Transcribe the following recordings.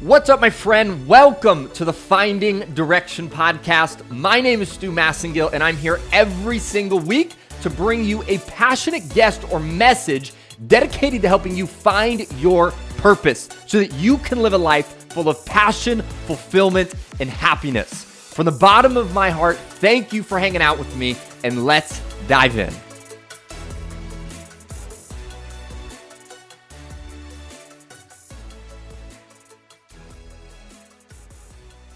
What's up, my friend? Welcome to the Finding Direction podcast. My name is Stu Massengill, and I'm here every single week to bring you a passionate guest or message dedicated to helping you find your purpose so that you can live a life full of passion, fulfillment, and happiness. From the bottom of my heart, thank you for hanging out with me, and let's dive in.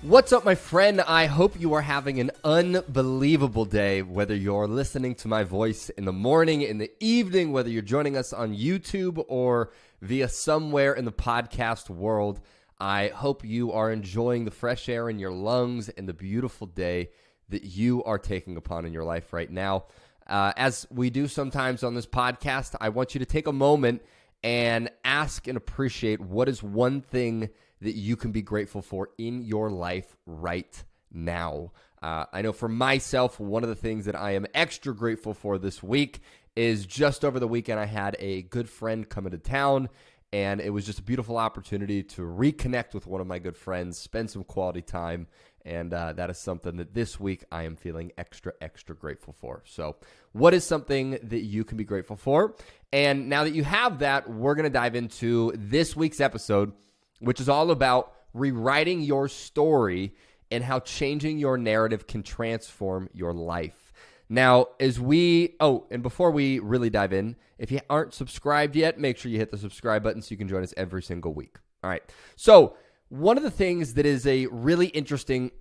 What's up, my friend? I hope you are having an unbelievable day, whether you're listening to my voice in the morning, in the evening, whether you're joining us on YouTube or via somewhere in the podcast world. I hope you are enjoying the fresh air in your lungs and the beautiful day that you are taking upon in your life right now. As we do sometimes on this podcast, I want you to take a moment and ask and appreciate what is one thing that you can be grateful for in your life right now. I know for myself, one of the things that I am extra grateful for this week is just over the weekend, I had a good friend come into town, and it was just a beautiful opportunity to reconnect with one of my good friends, spend some quality time, and that is something that this week I am feeling extra grateful for. So what is something that you can be grateful for? And now that you have that, we're going to dive into this week's episode, which is all about rewriting your story and how changing your narrative can transform your life. Now, and before we really dive in, if you aren't subscribed yet, make sure you hit the subscribe button so you can join us every single week. All right. So one of the things that is a really interesting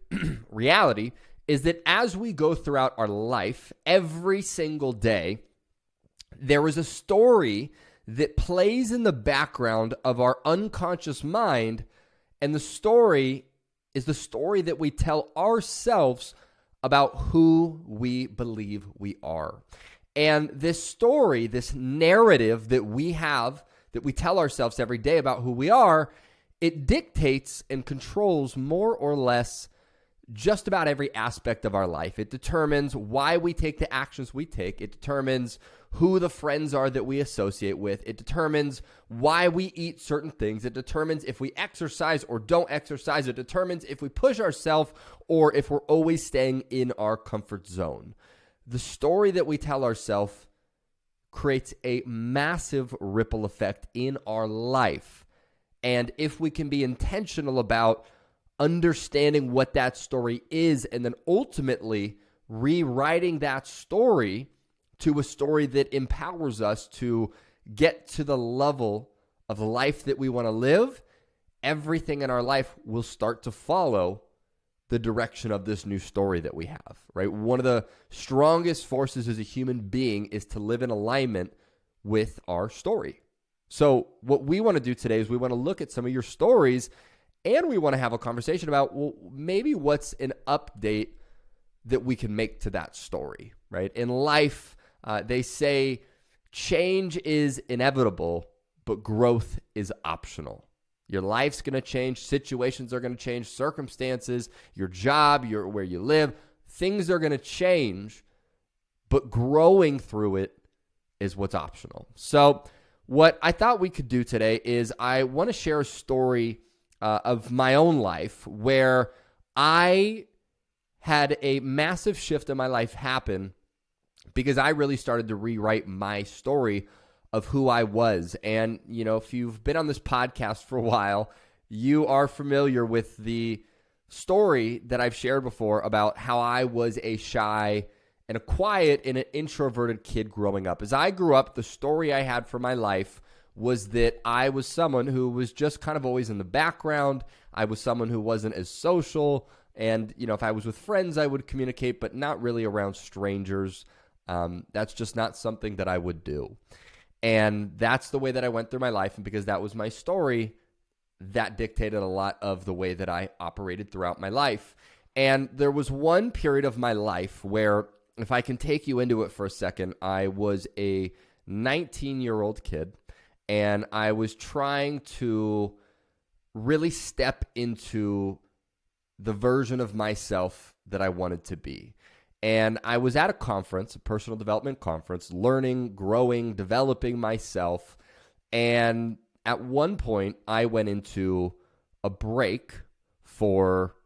reality is that as we go throughout our life, every single day, there is a story that plays in the background of our unconscious mind, and the story is the story that we tell ourselves about who we believe we are. And this story, this narrative that we have, that we tell ourselves every day about who we are, it dictates and controls more or less just about every aspect of our life. It determines why we take the actions we take. It determines who the friends are that we associate with. It determines why we eat certain things. It determines if we exercise or don't exercise. It determines if we push ourselves or if we're always staying in our comfort zone. The story that we tell ourselves creates a massive ripple effect in our life. And if we can be intentional about understanding what that story is and then ultimately rewriting that story to a story that empowers us to get to the level of life that we want to live, everything in our life will start to follow the direction of this new story that we have, right? One of the strongest forces as a human being is to live in alignment with our story. So what we want to do today is we want to look at some of your stories, and we want to have a conversation about, well, maybe what's an update that we can make to that story, right? In life, they say change is inevitable, but growth is optional. Your life's going to change. Situations are going to change. Circumstances, your job, where you live, things are going to change, but growing through it is what's optional. So what I thought we could do today is I want to share a story of my own life where I had a massive shift in my life happen because I really started to rewrite my story of who I was. And, you know, if you've been on this podcast for a while, you are familiar with the story that I've shared before about how I was a shy and a quiet and an introverted kid growing up. As I grew up, the story I had for my life was that I was someone who was just kind of always in the background. I was someone who wasn't as social. And, you know, if I was with friends, I would communicate, but not really around strangers. That's just not something that I would do. And that's the way that I went through my life. And because that was my story, that dictated a lot of the way that I operated throughout my life. And there was one period of my life where, if I can take you into it for a second, I was a 19-year-old kid. And I was trying to really step into the version of myself that I wanted to be. And I was at a conference, a personal development conference, learning, growing, developing myself. And at one point, I went into a break for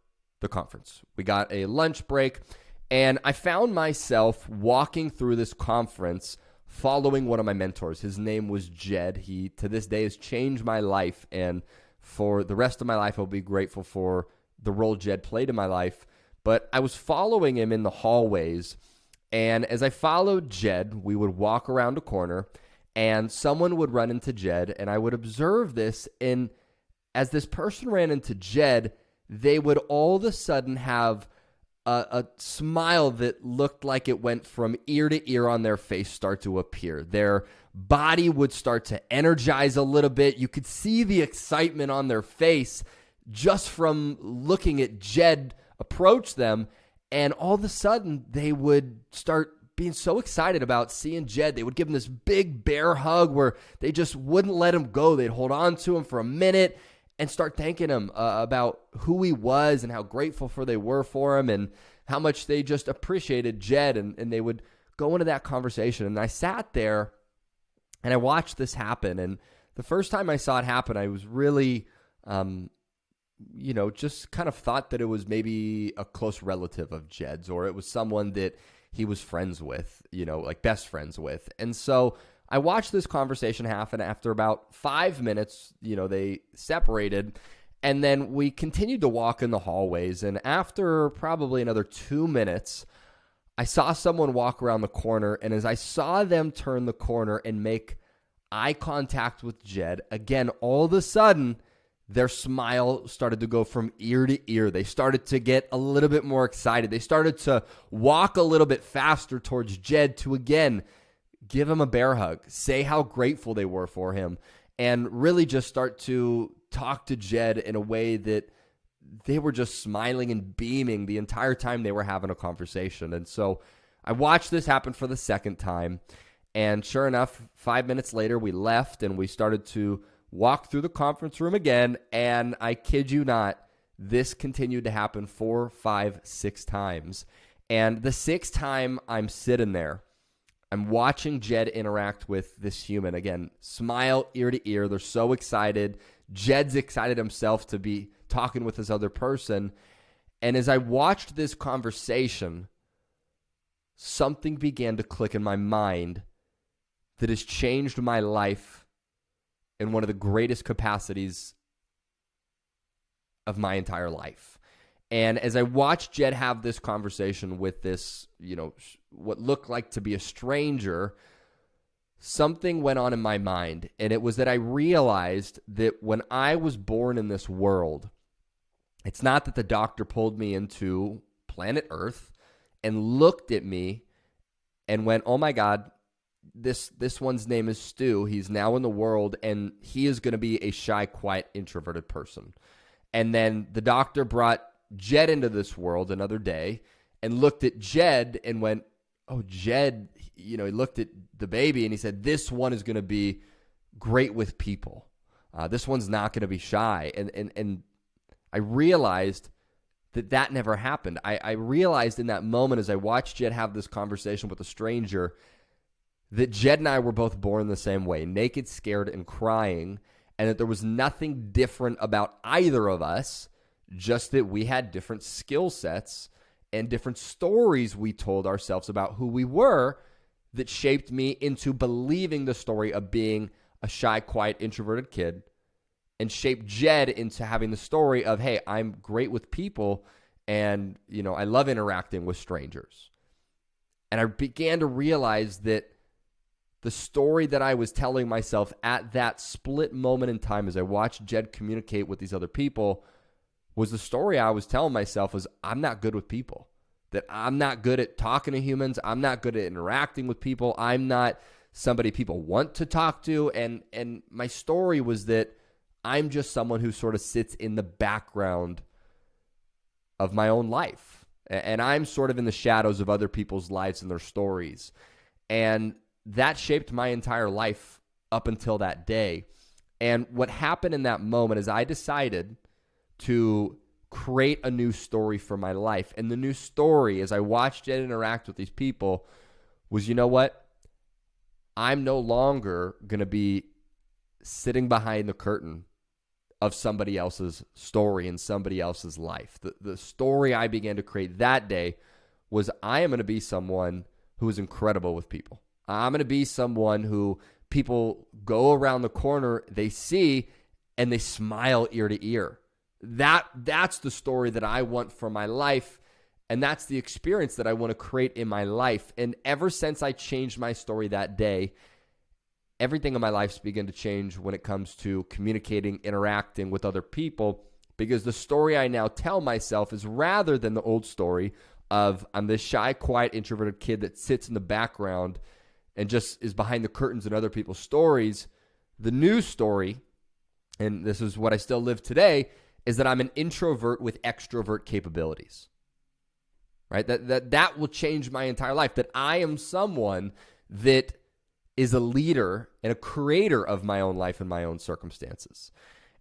the conference. We got a lunch break, and I found myself walking through this conference following one of my mentors. His name was Jed. He, to this day, has changed my life, and for the rest of my life, I'll be grateful for the role Jed played in my life. But I was following him in the hallways, and as I followed Jed, we would walk around a corner, and someone would run into Jed, and I would observe this, and as this person ran into Jed, they would all of a sudden have a smile that looked like it went from ear to ear on their face start to appear. Their body would start to energize a little bit. You could see the excitement on their face just from looking at Jed approach them. And all of a sudden, they would start being so excited about seeing Jed. They would give him this big bear hug where they just wouldn't let him go. They'd hold on to him for a minute and start thanking him about who he was and how grateful they were for him and how much they just appreciated Jed. And they would go into that conversation. And I sat there and I watched this happen. And the first time I saw it happen, I was really, just kind of thought that it was maybe a close relative of Jed's, or it was someone that he was friends with, like best friends with. And so I watched this conversation happen. After about 5 minutes, they separated, and then we continued to walk in the hallways. And after probably another 2 minutes, I saw someone walk around the corner. And as I saw them turn the corner and make eye contact with Jed, again, all of a sudden, their smile started to go from ear to ear. They started to get a little bit more excited. They started to walk a little bit faster towards Jed to, again, give him a bear hug, say how grateful they were for him, and really just start to talk to Jed in a way that they were just smiling and beaming the entire time they were having a conversation. And so I watched this happen for the second time, and sure enough, 5 minutes later, we left and we started to walk through the conference room again, and I kid you not, this continued to happen 4, 5, 6 times. And the sixth time I'm sitting there, I'm watching Jed interact with this human. Again, smile ear to ear. They're so excited. Jed's excited himself to be talking with this other person. And as I watched this conversation, something began to click in my mind that has changed my life in one of the greatest capacities of my entire life. And as I watched Jed have this conversation with this, what looked like to be a stranger, something went on in my mind. And it was that I realized that when I was born in this world, it's not that the doctor pulled me into planet Earth and looked at me and went, oh my God, this one's name is Stu. He's now in the world, and he is going to be a shy, quiet, introverted person. And then the doctor brought Jed into this world another day and looked at Jed and went, oh, Jed, he looked at the baby and he said, this one is going to be great with people. This one's not going to be shy. And I realized that never happened. I realized in that moment as I watched Jed have this conversation with a stranger that Jed and I were both born the same way, naked, scared, and crying, and that there was nothing different about either of us, just that we had different skill sets and different stories we told ourselves about who we were that shaped me into believing the story of being a shy, quiet, introverted kid, and shaped Jed into having the story of, hey, I'm great with people, and, I love interacting with strangers. And I began to realize that the story that I was telling myself at that split moment in time as I watched Jed communicate with these other people was the story I was telling myself was, I'm not good with people, that I'm not good at talking to humans. I'm not good at interacting with people. I'm not somebody people want to talk to. And my story was that I'm just someone who sort of sits in the background of my own life. And I'm sort of in the shadows of other people's lives and their stories. And that shaped my entire life up until that day. And what happened in that moment is I decided to create a new story for my life. And the new story, as I watched it interact with these people, was, you know what? I'm no longer going to be sitting behind the curtain of somebody else's story and somebody else's life. The story I began to create that day was I am going to be someone who is incredible with people. I'm going to be someone who people go around the corner, they see, and they smile ear to ear. That's the story that I want for my life, and that's the experience that I want to create in my life. And ever since I changed my story that day, everything in my life's begun to change when it comes to communicating, interacting with other people, because the story I now tell myself is, rather than the old story of I'm this shy, quiet, introverted kid that sits in the background and just is behind the curtains in other people's stories, the new story, and this is what I still live today, is that I'm an introvert with extrovert capabilities. Right? That will change my entire life, that I am someone that is a leader and a creator of my own life and my own circumstances.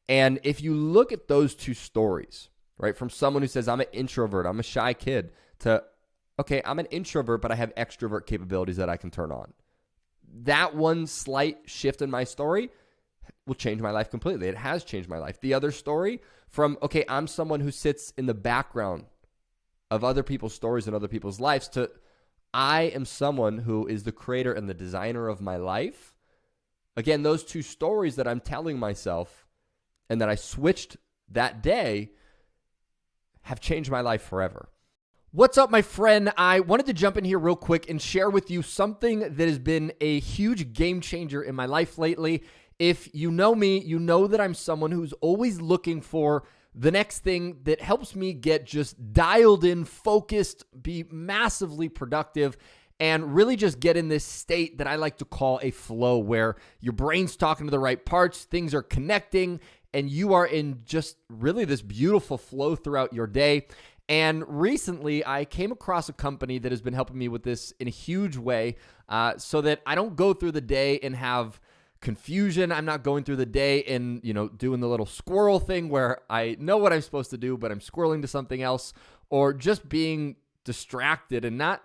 And if you look at those two stories, right, from someone who says, I'm an introvert, I'm a shy kid, to, okay, I'm an introvert, but I have extrovert capabilities that I can turn on. That one slight shift in my story will change my life completely. It has changed my life. The other story from, okay, I'm someone who sits in the background of other people's stories and other people's lives, to I am someone who is the creator and the designer of my life. Again, those two stories that I'm telling myself and that I switched that day have changed my life forever. What's up, my friend? I wanted to jump in here real quick and share with you something that has been a huge game changer in my life lately. If you know me, you know that I'm someone who's always looking for the next thing that helps me get just dialed in, focused, be massively productive, and really just get in this state that I like to call a flow, where your brain's talking to the right parts, things are connecting, and you are in just really this beautiful flow throughout your day. And recently, I came across a company that has been helping me with this in a huge way, so that I don't go through the day and have confusion. I'm not going through the day and, doing the little squirrel thing where I know what I'm supposed to do, but I'm squirreling to something else, or just being distracted and not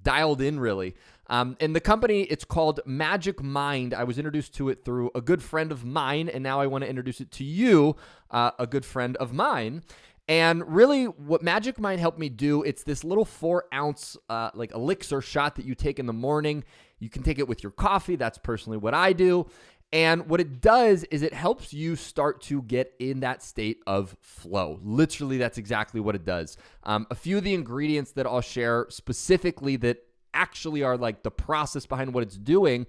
dialed in really. And the company, it's called Magic Mind. I was introduced to it through a good friend of mine, and now I want to introduce it to you, a good friend of mine. And really what Magic Mind helped me do, it's this little 4-ounce like elixir shot that you take in the morning. You can take it with your coffee. That's personally what I do. And what it does is it helps you start to get in that state of flow. Literally, that's exactly what it does. A few of the ingredients that I'll share specifically that actually are like the process behind what it's doing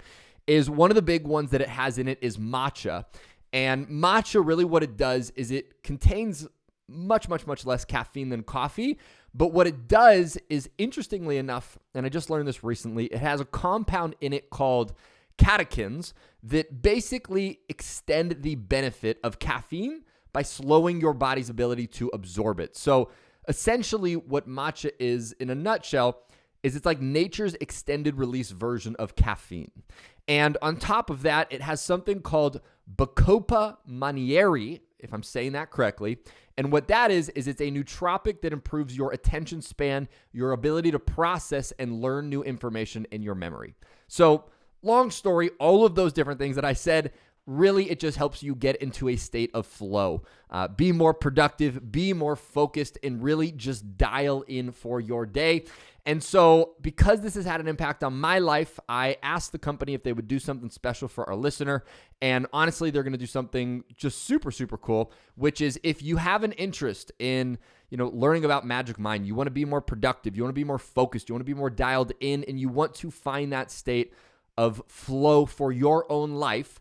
is, one of the big ones that it has in it is matcha. And matcha, really what it does is it contains much less caffeine than coffee. But what it does is, interestingly enough, and I just learned this recently, it has a compound in it called catechins that basically extend the benefit of caffeine by slowing your body's ability to absorb it. So essentially what matcha is, in a nutshell, is it's like nature's extended release version of caffeine. And on top of that, it has something called Bacopa monnieri, if I'm saying that correctly. And what that is it's a nootropic that improves your attention span, your ability to process and learn new information in your memory. So long story, all of those different things that I said, really it just helps you get into a state of flow, be more productive, be more focused, and really just dial in for your day. And so because this has had an impact on my life, I asked the company if they would do something special for our listener. And honestly, they're going to do something just super cool, which is, if you have an interest in, learning about Magic Mind, you want to be more productive, you want to be more focused, you want to be more dialed in, and you want to find that state of flow for your own life,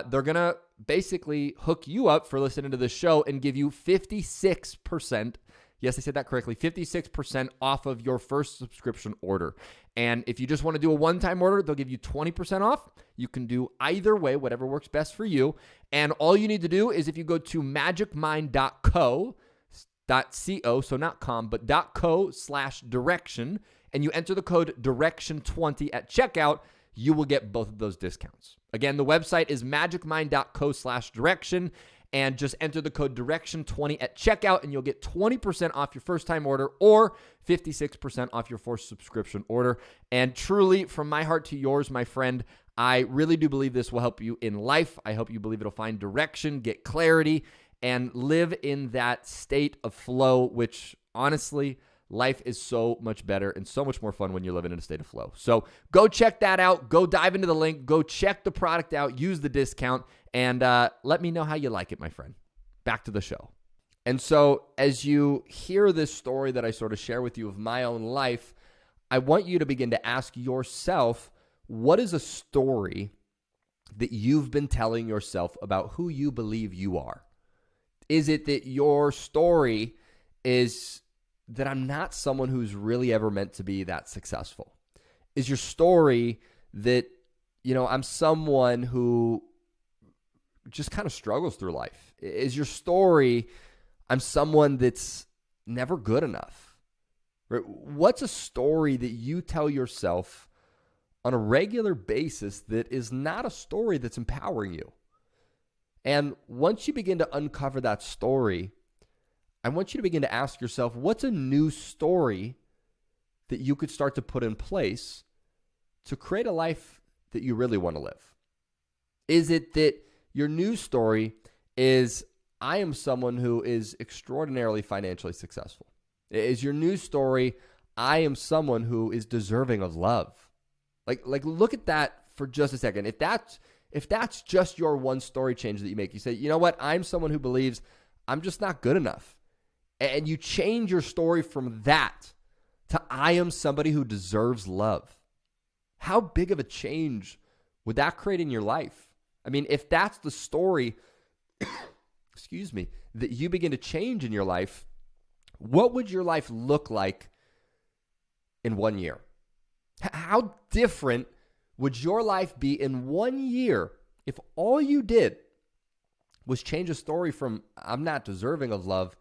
they're going to basically hook you up for listening to this show and give you 56%. Yes, I said that correctly. 56% off of your first subscription order. And if you just want to do a one-time order, they'll give you 20% off. You can do either way, whatever works best for you. And all you need to do is, if you go to magicmind.co, so not com, but .co/direction, and you enter the code direction20 at checkout, you will get both of those discounts. Again, the website is magicmind.co/direction. And just enter the code direction20 at checkout, and you'll get 20% off your first time order, or 56% off your first subscription order. And truly, from my heart to yours, my friend, I really do believe this will help you in life. I hope you believe it'll find direction, get clarity, and live in that state of flow, which honestly, life is so much better and so much more fun when you're living in a state of flow. So go check that out. Go dive into the link. Go check the product out. Use the discount. And let me know how you like it, my friend. Back to the show. And so as you hear this story that I sort of share with you of my own life, I want you to begin to ask yourself, what is a story that you've been telling yourself about who you believe you are? Is it that your story is that I'm not someone who's really ever meant to be that successful? Is your story that, I'm someone who just kind of struggles through life? Is your story, I'm someone that's never good enough? Right? What's a story that you tell yourself on a regular basis that is not a story that's empowering you? And once you begin to uncover that story, I want you to begin to ask yourself, what's a new story that you could start to put in place to create a life that you really want to live? Is it that your new story is, I am someone who is extraordinarily financially successful? Is your new story, I am someone who is deserving of love? Like look at that for just a second. If that's just your one story change that you make, you say, you know what, I'm someone who believes I'm just not good enough. And you change your story from that to I am somebody who deserves love. How big of a change would that create in your life? I mean, if that's the story, excuse me, that you begin to change in your life, what would your life look like in 1 year? How different would your life be in 1 year if all you did was change a story from I'm not deserving of love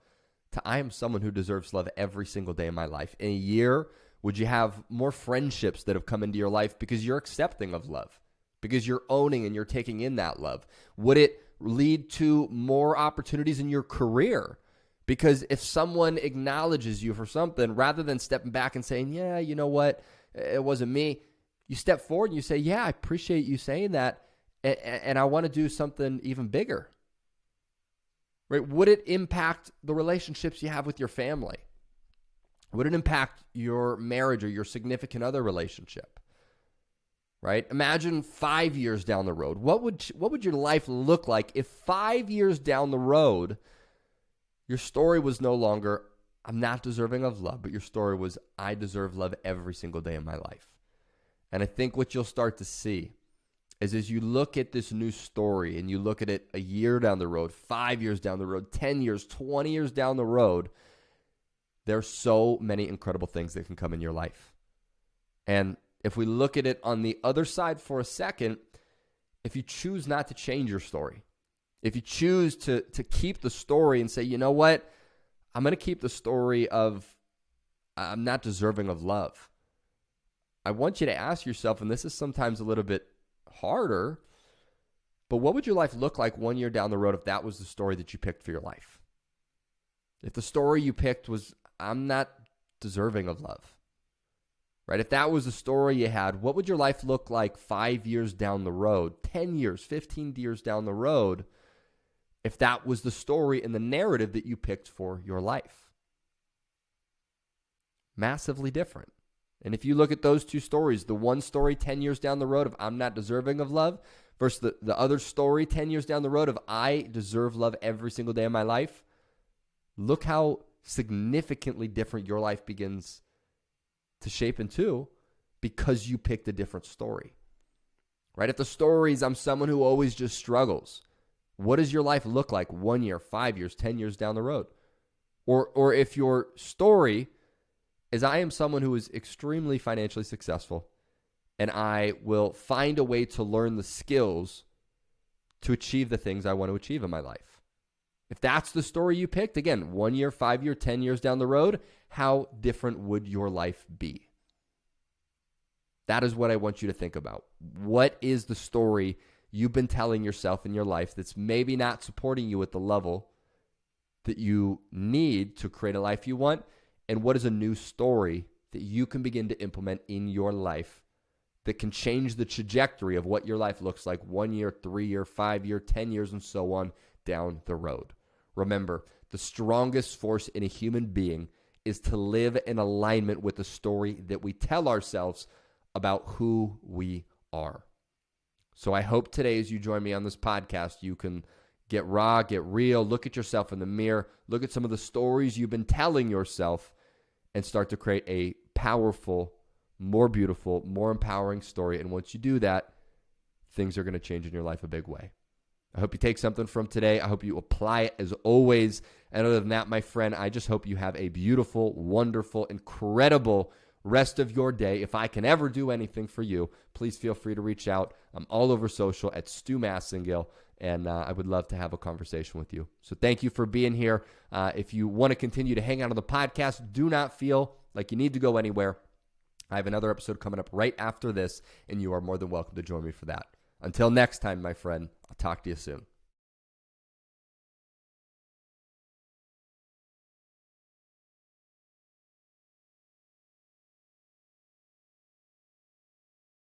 to I am someone who deserves love every single day of my life? In a year, would you have more friendships that have come into your life because you're accepting of love, because you're owning and you're taking in that love? Would it lead to more opportunities in your career? Because if someone acknowledges you for something, rather than stepping back and saying, yeah, you know what, it wasn't me, you step forward and you say, yeah, I appreciate you saying that, and I want to do something even bigger. Right? Would it impact the relationships you have with your family? Would it impact your marriage or your significant other relationship? Right? Imagine 5 years down the road. What would your life look like if 5 years down the road, your story was no longer, I'm not deserving of love, but your story was, I deserve love every single day of my life? And I think what you'll start to see is as you look at this new story and you look at it a year down the road, 5 years down the road, 10 years, 20 years down the road, there's so many incredible things that can come in your life. And if we look at it on the other side for a second, if you choose not to change your story, if you choose to keep the story and say, you know what, I'm going to keep the story of I'm not deserving of love, I want you to ask yourself, and this is sometimes a little bit harder, but what would your life look like 1 year down the road if that was the story that you picked for your life? If the story you picked was, I'm not deserving of love, right? If that was the story you had, what would your life look like 5 years down the road, 10 years, 15 years down the road, if that was the story and the narrative that you picked for your life? Massively different. And if you look at those two stories, the one story 10 years down the road of I'm not deserving of love versus the other story 10 years down the road of I deserve love every single day of my life, look how significantly different your life begins to shape into because you picked a different story, right? If the story is I'm someone who always just struggles, what does your life look like 1 year, 5 years, 10 years down the road? Or if your story is I am someone who is extremely financially successful and I will find a way to learn the skills to achieve the things I want to achieve in my life. If that's the story you picked, again, 1 year, 5 year, 10 years down the road, how different would your life be? That is what I want you to think about. What is the story you've been telling yourself in your life that's maybe not supporting you at the level that you need to create a life you want? And what is a new story that you can begin to implement in your life that can change the trajectory of what your life looks like 1 year, 3 year, 5 year, 10 years, and so on down the road? Remember, the strongest force in a human being is to live in alignment with the story that we tell ourselves about who we are. So I hope today, as you join me on this podcast, you can get raw, get real, look at yourself in the mirror, look at some of the stories you've been telling yourself, and start to create a powerful, more beautiful, more empowering story. And once you do that, things are going to change in your life a big way. I hope you take something from today. I hope you apply it as always. And other than that, my friend, I just hope you have a beautiful, wonderful, incredible rest of your day. If I can ever do anything for you, please feel free to reach out. I'm all over social at Stu Massengill, and I would love to have a conversation with you. So thank you for being here. If you want to continue to hang out on the podcast, do not feel like you need to go anywhere. I have another episode coming up right after this, and you are more than welcome to join me for that. Until next time, my friend, I'll talk to you soon.